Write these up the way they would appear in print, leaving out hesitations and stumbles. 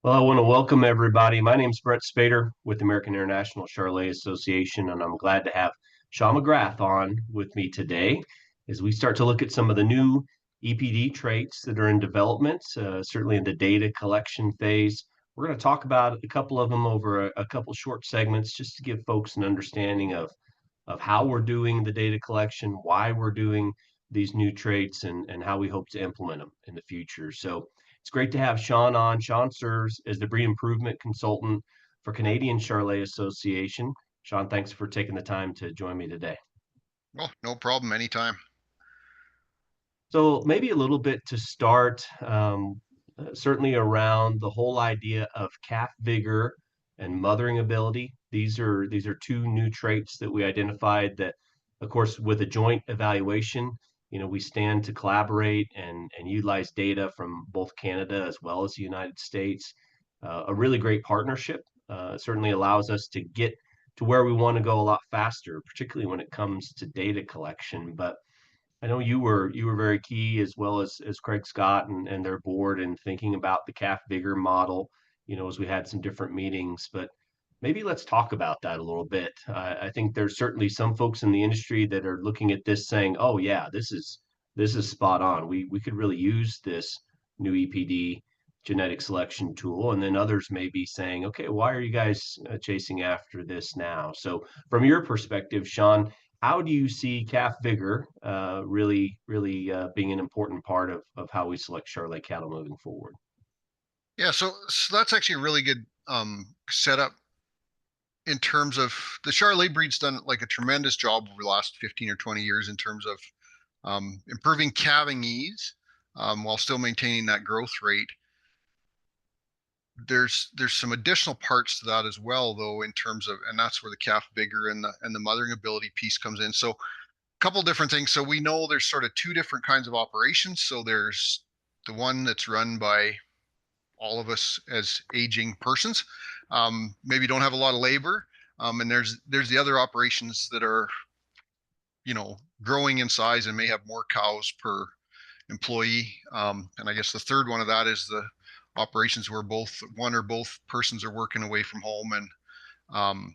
Well, I want to welcome everybody. My name is Brett Spader with the American International Charolais Association, and I'm glad to have Sean McGrath on with me today as we start to look at some of the new EPD traits that are in development, certainly in the data collection phase. We're going to talk about a couple of them over a couple short segments just to give folks an understanding of how we're doing the data collection, why we're doing these new traits, and how we hope to implement them in the future. So it's great to have Sean on. Sean serves as the breed improvement consultant for Canadian Charolais Association. Sean, thanks for taking the time to join me today. Oh, no problem. Anytime. So maybe a little bit to start, certainly around the whole idea of calf vigor and mothering ability. These are two new traits that we identified that, of course, with a joint evaluation, we stand to collaborate and utilize data from both Canada as well as the United States. A really great partnership certainly allows us to get to where we want to go a lot faster, particularly when it comes to data collection. But I know you were very key as well as Craig Scott and their board in thinking about the calf vigor model, as we had some different meetings. But maybe let's talk about that a little bit. I think there's certainly some folks in the industry that are looking at this saying, "Oh yeah, this is spot on. We could really use this new EPD genetic selection tool." And then others may be saying, "Okay, why are you guys chasing after this now?" So from your perspective, Sean, how do you see calf vigor really being an important part of how we select Charolais cattle moving forward? Yeah, so that's actually a really good setup in terms of the Charolais breed's done like a tremendous job over the last 15 or 20 years in terms of improving calving ease while still maintaining that growth rate. There's some additional parts to that as well, though, in terms of, and that's where the calf vigor and the mothering ability piece comes in. So a couple different things. So we know there's sort of two different kinds of operations. So there's the one that's run by all of us as aging persons, maybe don't have a lot of labor. And there's the other operations that are, growing in size and may have more cows per employee. And I guess the third one of that is the operations where both one or both persons are working away from home. And um,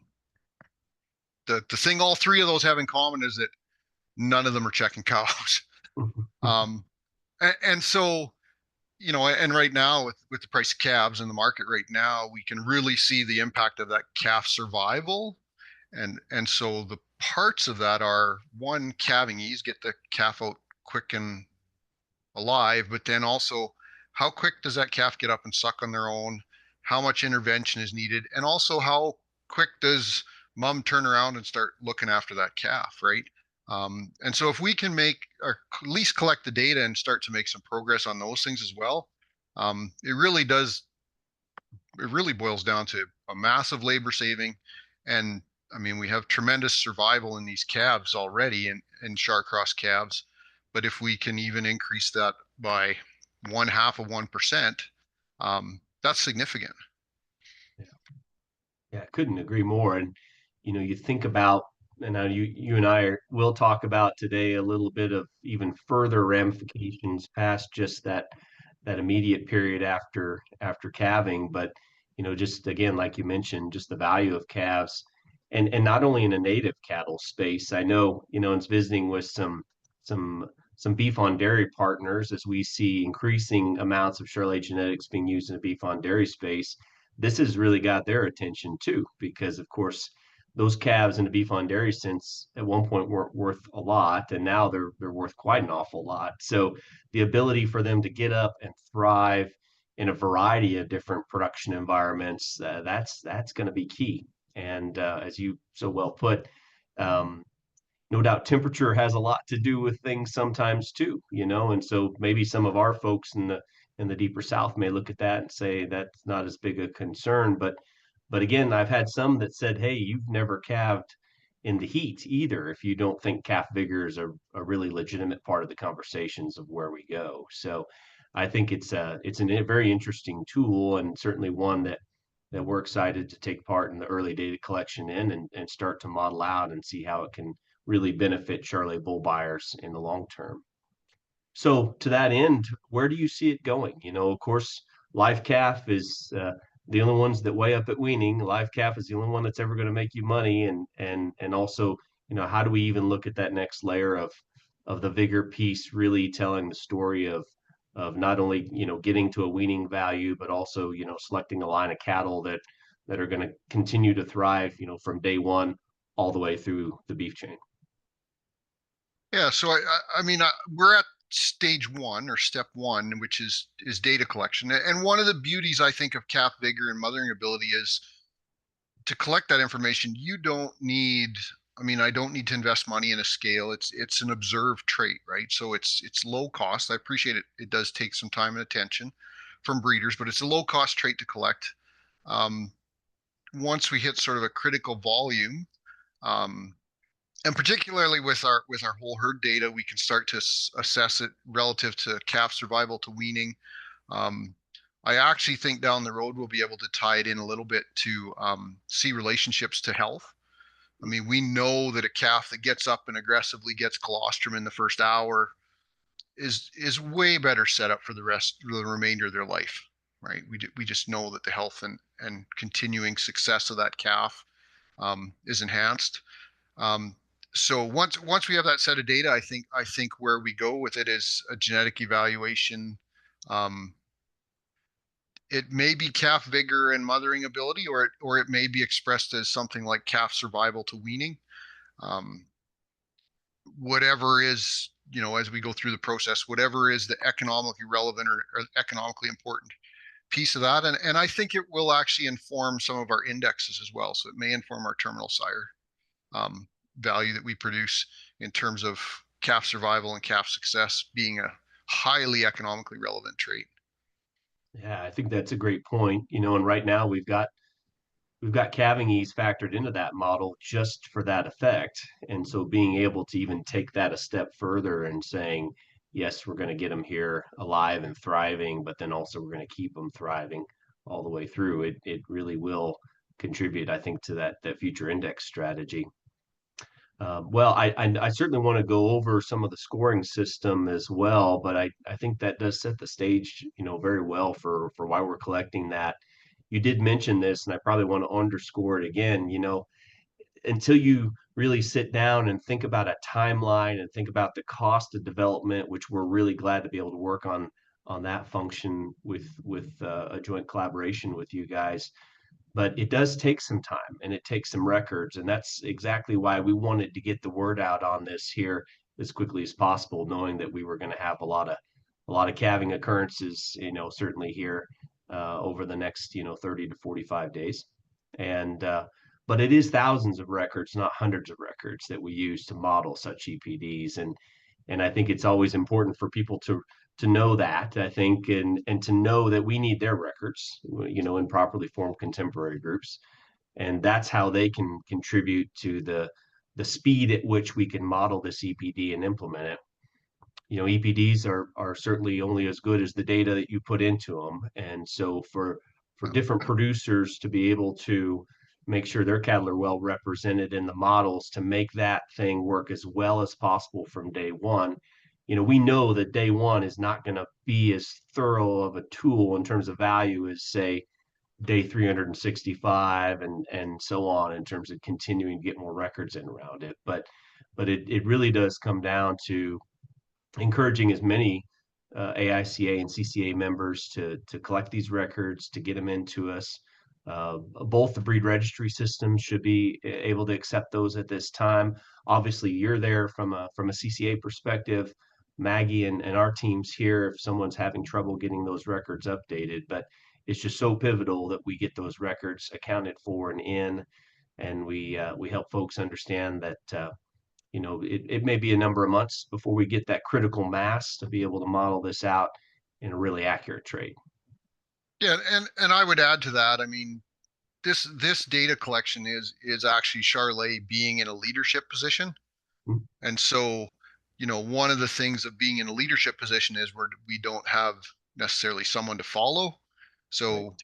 the thing all three of those have in common is that none of them are checking cows. um, and so and right now with the price of calves in the market right now, we can really see the impact of that calf survival. And so the parts of that are one, calving ease, get the calf out quick and alive, but then also how quick does that calf get up and suck on their own? How much intervention is needed? And also how quick does mom turn around and start looking after that calf, right? And so if we can make or at least collect the data and start to make some progress on those things as well, it really does. It really boils down to a massive labor saving, and I mean we have tremendous survival in these calves already in Charcross calves, but if we can even increase that by 0.5%, that's significant. Yeah, yeah, I couldn't agree more. And you think about, and now you and will talk about today a little bit of even further ramifications past just that immediate period after calving, but just again, like you mentioned, just the value of calves, and not only in a native cattle space. I know, it's visiting with some some beef on dairy partners as we see increasing amounts of Charolais genetics being used in the beef on dairy space. This has really got their attention too, because of course those calves in the beef on dairy sense at one point weren't worth a lot, and now they're worth quite an awful lot. So the ability for them to get up and thrive in a variety of different production environments, that's going to be key. And as you so well put, um, no doubt temperature has a lot to do with things sometimes too, and so maybe some of our folks in the deeper south may look at that and say that's not as big a concern. But again, I've had some that said, hey, you've never calved in the heat either if you don't think calf vigor is a really legitimate part of the conversations of where we go. So I think it's a very interesting tool, and certainly one that we're excited to take part in the early data collection in and start to model out and see how it can really benefit Charolais bull buyers in the long term. So to that end, where do you see it going? Of course, live calf is the only ones that weigh up at weaning. Live calf is the only one that's ever going to make you money, and also, how do we even look at that next layer of the Vigor piece, really telling the story of not only getting to a weaning value, but also selecting a line of cattle that are going to continue to thrive, from day one all the way through the beef chain. Yeah, so I mean, we're at stage one or step one, which is data collection. And one of the beauties I think of calf vigor and mothering ability is to collect that information. You don't need. I mean, I don't need to invest money in a scale. It's an observed trait, right? So it's low cost. I appreciate it. It does take some time and attention from breeders, but it's a low cost trait to collect. Um, Once we hit sort of a critical volume, um, and particularly with our whole herd data, we can start to assess it relative to calf survival to weaning. Um, I actually think down the road we'll be able to tie it in a little bit to see relationships to health. I mean, we know that a calf that gets up and aggressively gets colostrum in the first hour is way better set up for the remainder of their life, right? We just know that the health and continuing success of that calf is enhanced. Um, so once we have that set of data, I think where we go with it is a genetic evaluation. Um, it may be calf vigor and mothering ability, or it may be expressed as something like calf survival to weaning. Um, Whatever is, as we go through the process, whatever is the economically relevant or economically important piece of that, and I think it will actually inform some of our indexes as well. So it may inform our terminal sire um, value that we produce in terms of calf survival and calf success being a highly economically relevant trait. Yeah, I think that's a great point. And right now we've got calving ease factored into that model just for that effect. And so being able to even take that a step further and saying, yes, we're going to get them here alive and thriving, but then also we're going to keep them thriving all the way through. It really will contribute, I think, to that future index strategy. Well, I certainly want to go over some of the scoring system as well, but I think that does set the stage, very well for why we're collecting that. You did mention this, and I probably want to underscore it again. Until you really sit down and think about a timeline and think about the cost of development, which we're really glad to be able to work on that function with a joint collaboration with you guys, but it does take some time and it takes some records, and that's exactly why we wanted to get the word out on this here as quickly as possible, knowing that we were going to have a lot of calving occurrences, certainly here over the next 30 to 45 days. And but it is thousands of records, not hundreds of records, that we use to model such EPDs. And I think it's always important for people to know that, I think, and to know that we need their records, in properly formed contemporary groups, and that's how they can contribute to the speed at which we can model this EPD and implement it. EPDs are certainly only as good as the data that you put into them, and so for different producers to be able to make sure their cattle are well represented in the models to make that thing work as well as possible from day one. We know that day one is not going to be as thorough of a tool in terms of value as, say, day 365 and so on, in terms of continuing to get more records in around it. But it really does come down to encouraging as many AICA and CCA members to collect these records, to get them into us. Both the breed registry systems should be able to accept those at this time. Obviously, you're there from a CCA perspective. Maggie and our teams here, if someone's having trouble getting those records updated, but it's just so pivotal that we get those records accounted for and in, and we help folks understand that it may be a number of months before we get that critical mass to be able to model this out in a really accurate trade. Yeah, and I would add to that. I mean, this data collection is actually Charolais being in a leadership position, Mm. and so one of the things of being in a leadership position is we don't have necessarily someone to follow. Right. So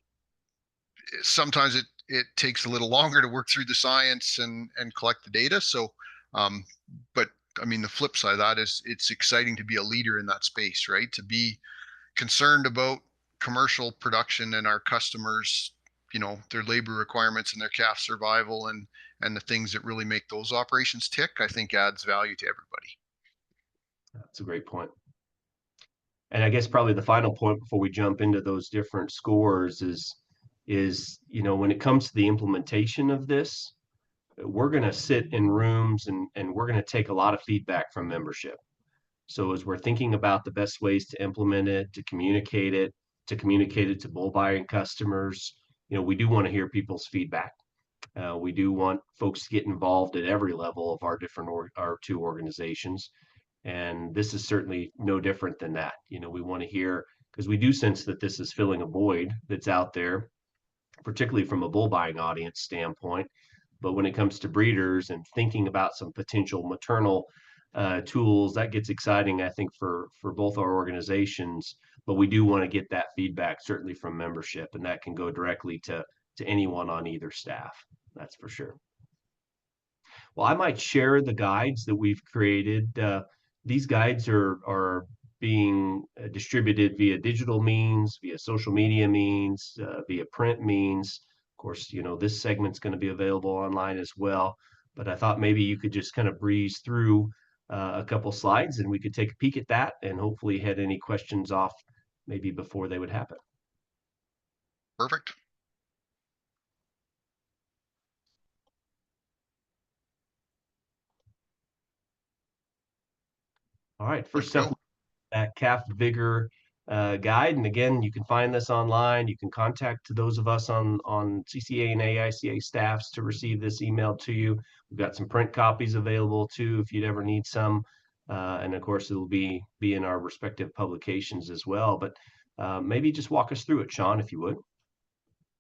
sometimes it takes a little longer to work through the science and collect the data. So, um, but I mean, the flip side of that is it's exciting to be a leader in that space, right? To be concerned about commercial production and our customers, their labor requirements and their calf survival and the things that really make those operations tick, I think adds value to everybody. That's a great point. And I guess probably the final point before we jump into those different scores is when it comes to the implementation of this, we're going to sit in rooms and we're going to take a lot of feedback from membership. So as we're thinking about the best ways to implement it, to communicate it to bull buying customers, we do want to hear people's feedback. We do want folks to get involved at every level of our two organizations. And this is certainly no different than that. We want to hear, because we do sense that this is filling a void that's out there, particularly from a bull buying audience standpoint. But when it comes to breeders and thinking about some potential maternal tools, that gets exciting, I think, for both our organizations. But we do want to get that feedback certainly from membership, and that can go directly to anyone on either staff. That's for sure. Well, I might share the guides that we've created. These guides are being distributed via digital means, via social media means, via print means. Of course, this segment's going to be available online as well. But I thought maybe you could just kind of breeze through a couple slides and we could take a peek at that and hopefully head any questions off maybe before they would happen. Perfect. All right, Let's first up, go. that calf vigor guide. And again, you can find this online. You can contact those of us on CCA and AICA staffs to receive this emailed to you. We've got some print copies available too, if you'd ever need some. And of course, it'll be in our respective publications as well. But maybe just walk us through it, Sean, if you would.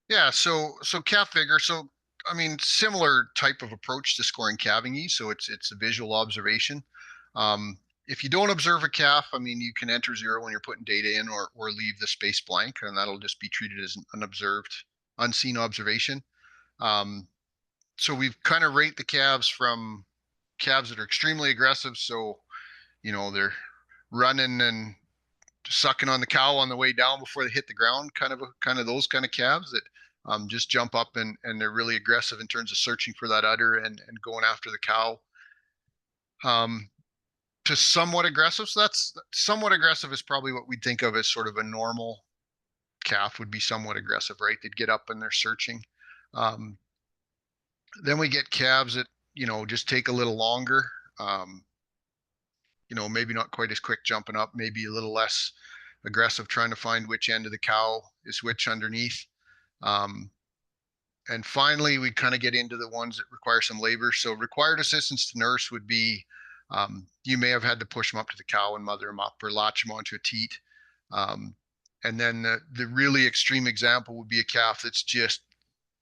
Yeah, so calf vigor. So I mean, similar type of approach to scoring calving ease. So it's a visual observation. Um, if you don't observe a calf, I mean, you can enter 0 when you're putting data in, or leave the space blank, and that'll just be treated as an unobserved, unseen observation. Um, so we've kind of rate the calves from calves that are extremely aggressive. So they're running and sucking on the cow on the way down before they hit the ground, kind of those kind of calves that just jump up and they're really aggressive in terms of searching for that udder and going after the cow. Um, to somewhat aggressive. So that's somewhat aggressive is probably what we'd think of as sort of a normal calf would be somewhat aggressive, right? They'd get up and they're searching. Um, then we get calves that, just take a little longer. Maybe not quite as quick jumping up, maybe a little less aggressive trying to find which end of the cow is which underneath. Um, and finally, we kind of get into the ones that require some labor. So required assistance to nurse would be, you may have had to push them up to the cow and mother them up or latch them onto a teat. Um, and then the really extreme example would be a calf that's just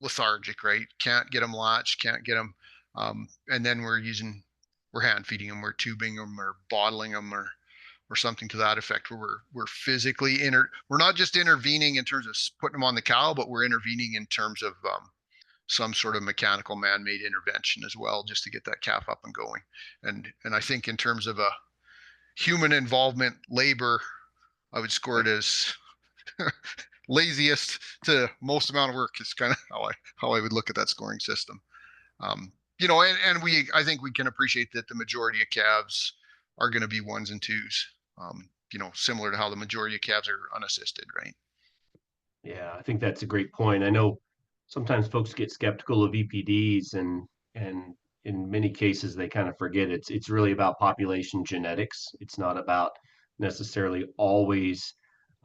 lethargic, right? Can't get them latched, can't get them. And then we're hand feeding them, we're tubing them or bottling them or something to that effect, where we're physically we're not just intervening in terms of putting them on the cow, but we're intervening in terms of some sort of mechanical man-made intervention as well, just to get that calf up and going. And I think in terms of a human involvement labor, I would score it as laziest to most amount of work is kind of how I would look at that scoring system. And I think we can appreciate that the majority of calves are going to be 1s and 2s. Similar to how the majority of calves are unassisted, right? Yeah, I think that's a great point. I know sometimes folks get skeptical of EPDs and in many cases they kind of forget it's really about population genetics. It's not about necessarily always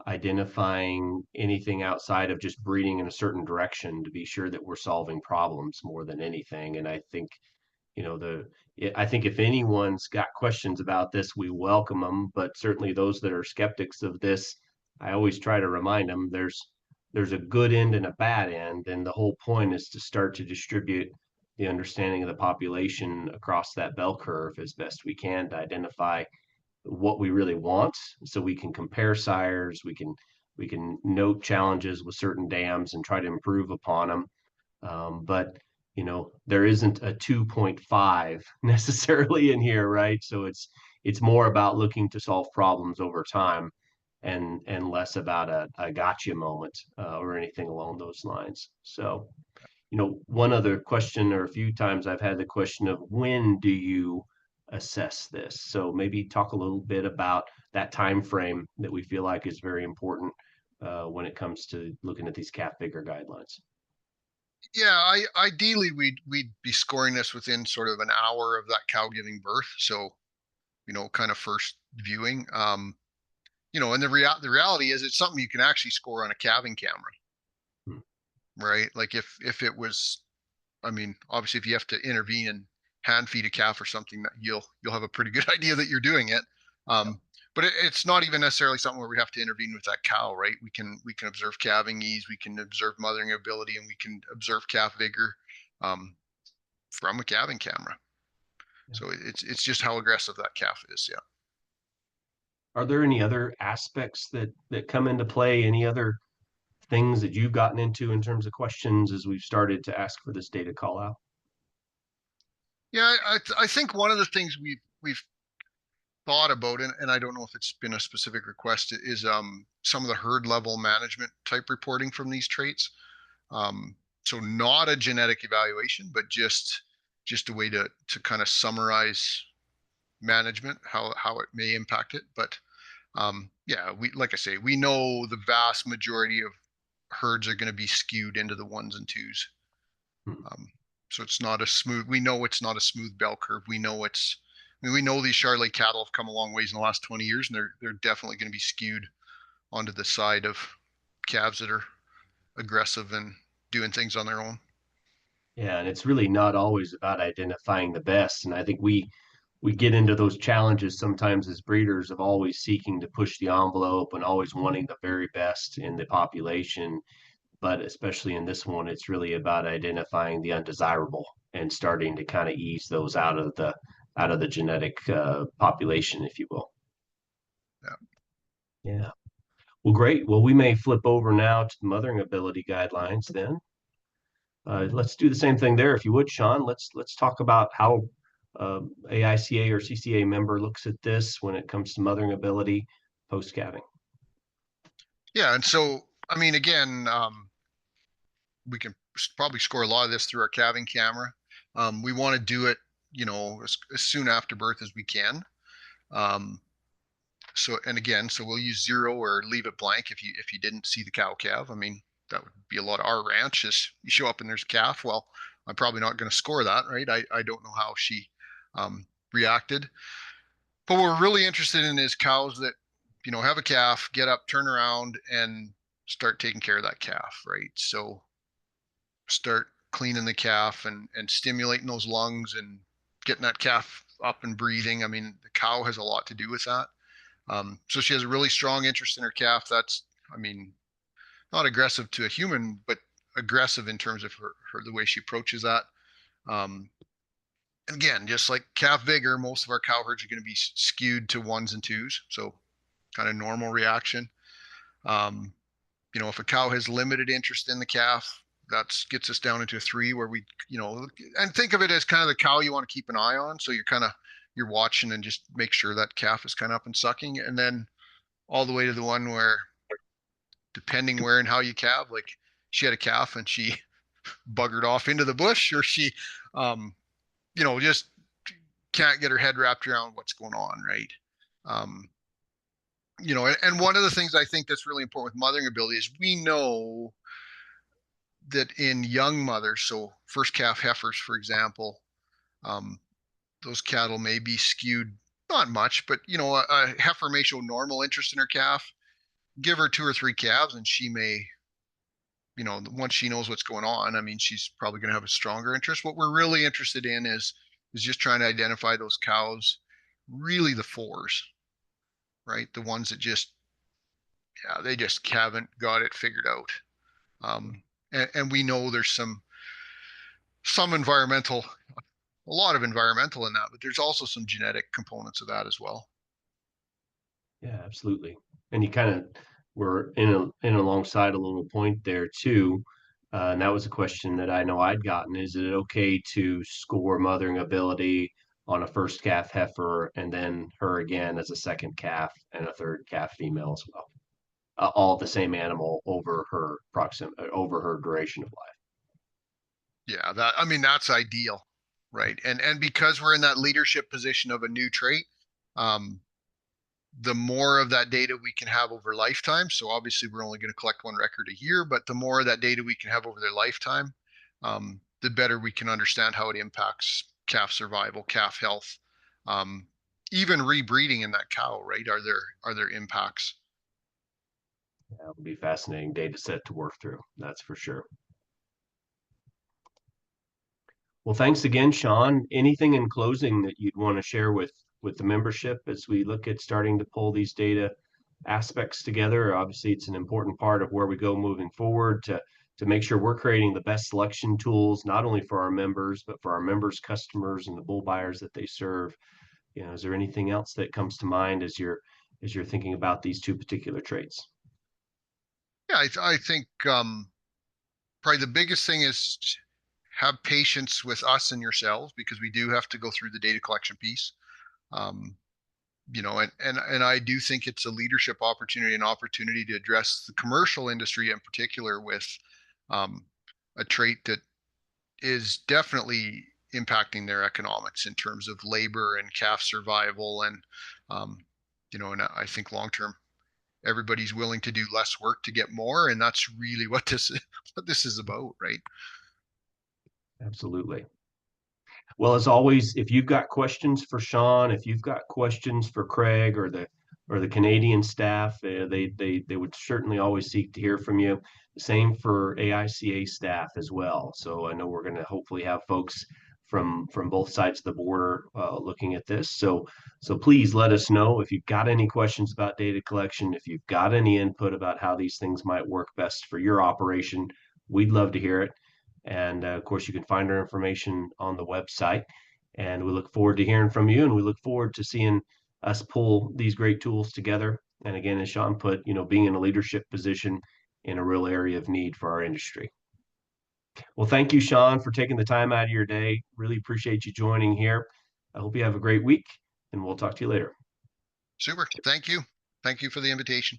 identifying anything outside of just breeding in a certain direction to be sure that we're solving problems more than anything. And I think I think if anyone's got questions about this, we welcome them. But certainly those that are skeptics of this, I always try to remind them there's a good end and a bad end, and the whole point is to start to distribute the understanding of the population across that bell curve as best we can to identify what we really want, so we can compare sires, we can note challenges with certain dams and try to improve upon them. But there isn't a 2.5 necessarily in here, right? So it's more about looking to solve problems over time. and less about a gotcha moment or anything along those lines. So, one other question, or a few times I've had the question of when do you assess this? So maybe talk a little bit about that time frame that we feel like is very important when it comes to looking at these calf vigor guidelines. Yeah, ideally we'd be scoring this within sort of an hour of that cow giving birth. So, kind of first viewing. And the reality is it's something you can actually score on a calving camera, Hmm. right? Like if it was, I mean, obviously if you have to intervene and hand feed a calf or something, that you'll have a pretty good idea that you're doing it. Yep. But it's not even necessarily something where we have to intervene with that cow, right? We can observe calving ease, we can observe mothering ability, and we can observe calf vigor um, from a calving camera. Yeah. So it's just how aggressive that calf is. Yeah. Are there any other aspects that come into play? Any other things that you've gotten into in terms of questions as we've started to ask for this data call out? Yeah, I think one of the things we've thought about, and I don't know if it's been a specific request, is some of the herd level management type reporting from these traits. Um, so not a genetic evaluation, but just a way to kind of summarize management, how it may impact it. But yeah, we like I say, we know the vast majority of herds are going to be skewed into the ones and twos. Hmm. Um, so it's not a smooth. We know it's not a smooth bell curve. We know it's. I mean, we know these Charolais cattle have come a long ways in the last 20 years, and they're definitely going to be skewed onto the side of calves that are aggressive and doing things on their own. Yeah, and it's really not always about identifying the best. And I think we get into those challenges sometimes as breeders of always seeking to push the envelope and always wanting the very best in the population. But especially in this one, it's really about identifying the undesirable and starting to kind of ease those out of the genetic population, if you will. Yeah. Yeah. Well, great. Well, we may flip over now to the mothering ability guidelines then. Let's do the same thing there, if you would, Sean. Let's talk about how AICA or CCA member looks at this when it comes to mothering ability post calving. Yeah, and so I mean, again, we can probably score a lot of this through our calving camera. We want to do it, as soon after birth as we can. Um, so and again, so we'll use zero or leave it blank if you didn't see the cow calve. I mean, that would be a lot of our ranch is you show up and there's a calf. Well, I'm probably not going to score that, right? I don't know how she reacted. But what we're really interested in is cows that, have a calf, get up, turn around, and start taking care of that calf, right? So start cleaning the calf and stimulating those lungs and getting that calf up and breathing. I mean, the cow has a lot to do with that. So she has a really strong interest in her calf. That's, I mean, not aggressive to a human, but aggressive in terms of her the way she approaches that. Um, and again, just like calf vigor, most of our cow herds are going to be skewed to ones and twos. So kind of normal reaction. Um, if a cow has limited interest in the calf, that gets us down into a three where and think of it as kind of the cow you want to keep an eye on. So you're watching and just make sure that calf is kind of up and sucking. And then all the way to the one where, depending where and how you calve, like she had a calf and she buggered off into the bush, or she, um, just can't get her head wrapped around what's going on, right? Um, and one of the things I think that's really important with mothering ability is we know that in young mothers, so first calf heifers, for example, um, those cattle may be skewed not much, but a heifer may show normal interest in her calf. Give her two or three calves, and she may, once she knows what's going on, I mean, she's probably going to have a stronger interest. What we're really interested in is just trying to identify those cows, really the fours, right? The ones that just, yeah, they just haven't got it figured out. And we know there's some environmental, a lot of environmental in that, but there's also some genetic components of that as well. Yeah, absolutely. And you kind of were in alongside a little point there too. And that was a question that I know I'd gotten. Is it okay to score mothering ability on a first calf heifer, and then her again as a second calf and a third calf female as well. All the same animal over her duration of life. Yeah, that I mean that's ideal, right? And because we're in that leadership position of a new trait, um, the more of that data we can have over lifetime. So obviously we're only going to collect one record a year, but the more of that data we can have over their lifetime, the better we can understand how it impacts calf survival, calf health, um, even rebreeding in that cow, right? Are there impacts? That would be fascinating data set to work through. That's for sure. Well, thanks again, Sean. Anything in closing that you'd want to share with the membership as we look at starting to pull these data aspects together? Obviously, it's an important part of where we go moving forward to make sure we're creating the best selection tools, not only for our members, but for our members' customers and the bull buyers that they serve. You know, is there anything else that comes to mind as you're thinking about these two particular traits? Yeah, I think probably the biggest thing is have patience with us and yourselves because we do have to go through the data collection piece. Um, and I do think it's a leadership opportunity, an opportunity to address the commercial industry in particular with um, a trait that is definitely impacting their economics in terms of labor and calf survival um, and I think long term everybody's willing to do less work to get more, and that's really what this is about, right? Absolutely. Well, as always, if you've got questions for Sean, if you've got questions for Craig or the Canadian staff, they would certainly always seek to hear from you. Same for AICA staff as well. So I know we're going to hopefully have folks from both sides of the border looking at this. So please let us know if you've got any questions about data collection, if you've got any input about how these things might work best for your operation. We'd love to hear it. And of course, you can find our information on the website. And we look forward to hearing from you. And we look forward to seeing us pull these great tools together. And again, as Sean put, being in a leadership position in a real area of need for our industry. Well, thank you, Sean, for taking the time out of your day. Really appreciate you joining here. I hope you have a great week, and we'll talk to you later. Super. Thank you. Thank you for the invitation.